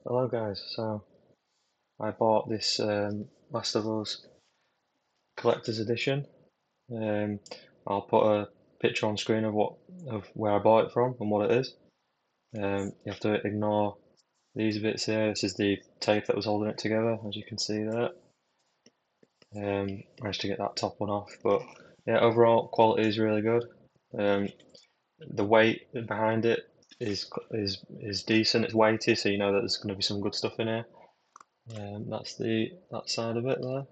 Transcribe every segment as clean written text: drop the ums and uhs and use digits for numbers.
Hello guys, so I bought this Last of Us collector's edition. Um, I'll put a picture on screen of where I bought it from and what it is. You have to ignore these bits here. This is the tape that was holding it together, as you can see there. Managed to get that top one off, but yeah, overall quality is really good. Um, the weight behind it is decent. It's weighty, so you know that there's going to be some good stuff in here. That's that side of it there.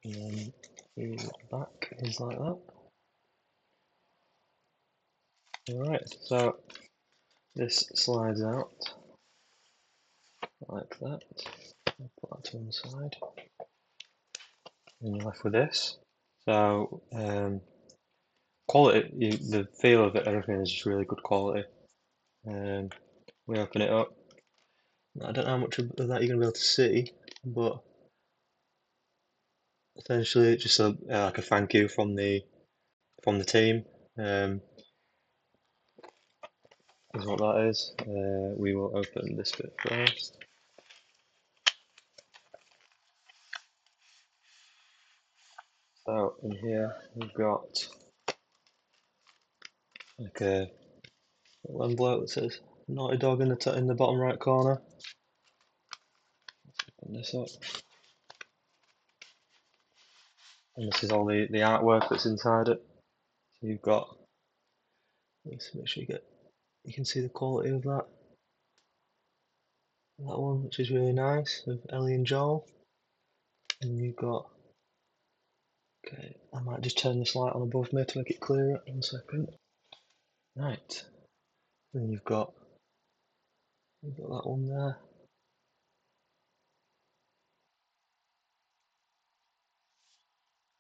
And then the back is like that. Alright, so this slides out like that. I'll put that to one side. And you're left with this. So, quality, the feel of it, everything is just really good quality. We open it up. I don't know how much of that you're going to be able to see, but essentially it's just like a thank you from the team. Is what that is. We will open this bit first. So in here we've got like a little envelope that says Naughty Dog in the bottom right corner. Open this up, and this is all the artwork that's inside it. So you've got. Let's make sure you can see the quality of that one, which is really nice, of Ellie and Joel. And you've got. Okay, I might just turn this light on above me to make it clearer. 1 second. Right, then you've got that one there.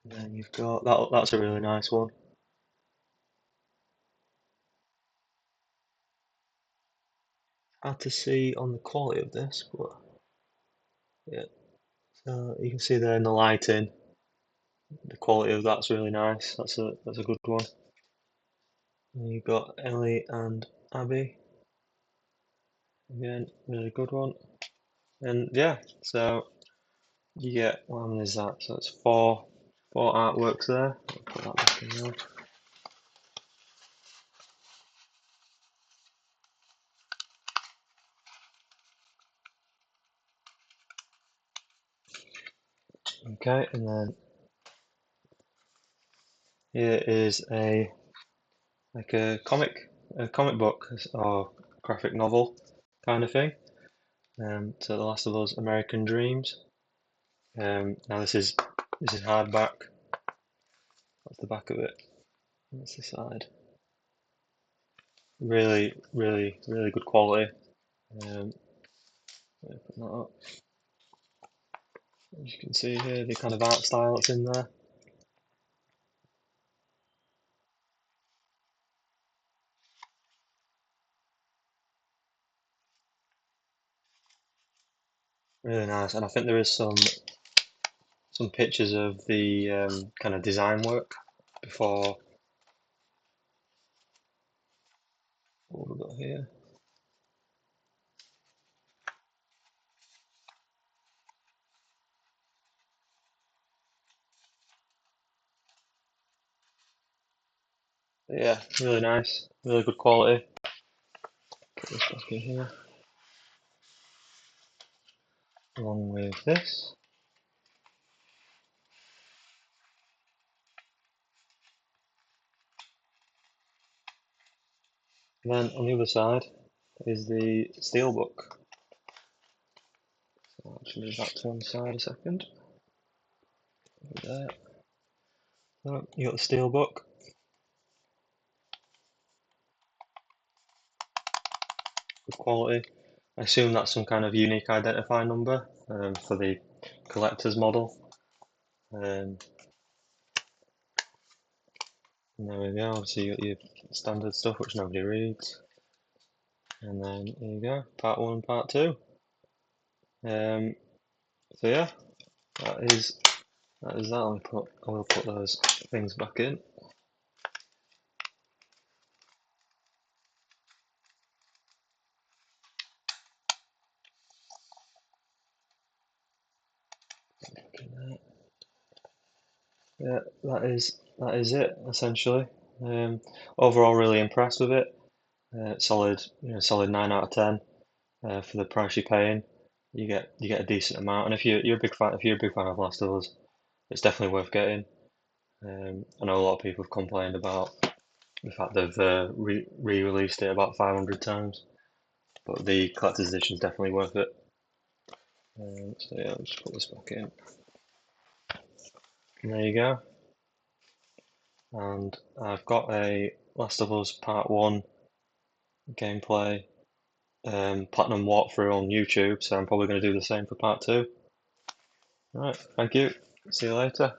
And then you've got that. That's a really nice one. Hard to see on the quality of this, but yeah. So you can see there in the lighting, the quality of that's really nice. That's a good one. And you've got Ellie and Abby. Again, really good one. And yeah, so you get one is that. So it's four artworks there. I'll put that back in there. Okay, and then here is a comic book or graphic novel kind of thing. So The Last of Us American Dreams. Now this is hardback. That's the back of it. That's the side. Really, really, really good quality. Put that up. As you can see here, the kind of art style that's in there. Really nice, and I think there is some pictures of the kind of design work before. What have we got here? But yeah, really nice, really good quality. Put this back in here, along with this. And then on the other side is the steelbook. So I'll just move that to one side a second. There. So you got the steelbook. Good quality. I assume that's some kind of unique identifying number for the collector's model. And there we go. Obviously, you got your standard stuff which nobody reads. And then here you go, part one, part two. So yeah, that is that. I will put those things back in. yeah, that is it essentially. Overall, really impressed with it. Solid, solid 9 out of 10 for the price you're paying. You get a decent amount, and if you're a big fan, if you're a big fan of Last of Us, it's definitely worth getting. I know a lot of people have complained about the fact they've re-released it about 500 times, but the collector's edition is definitely worth it. So yeah, I'll just put this back in. And there you go. And I've got a Last of Us Part 1 gameplay platinum walkthrough on YouTube, so I'm probably going to do the same for Part 2. Alright, thank you. See you later.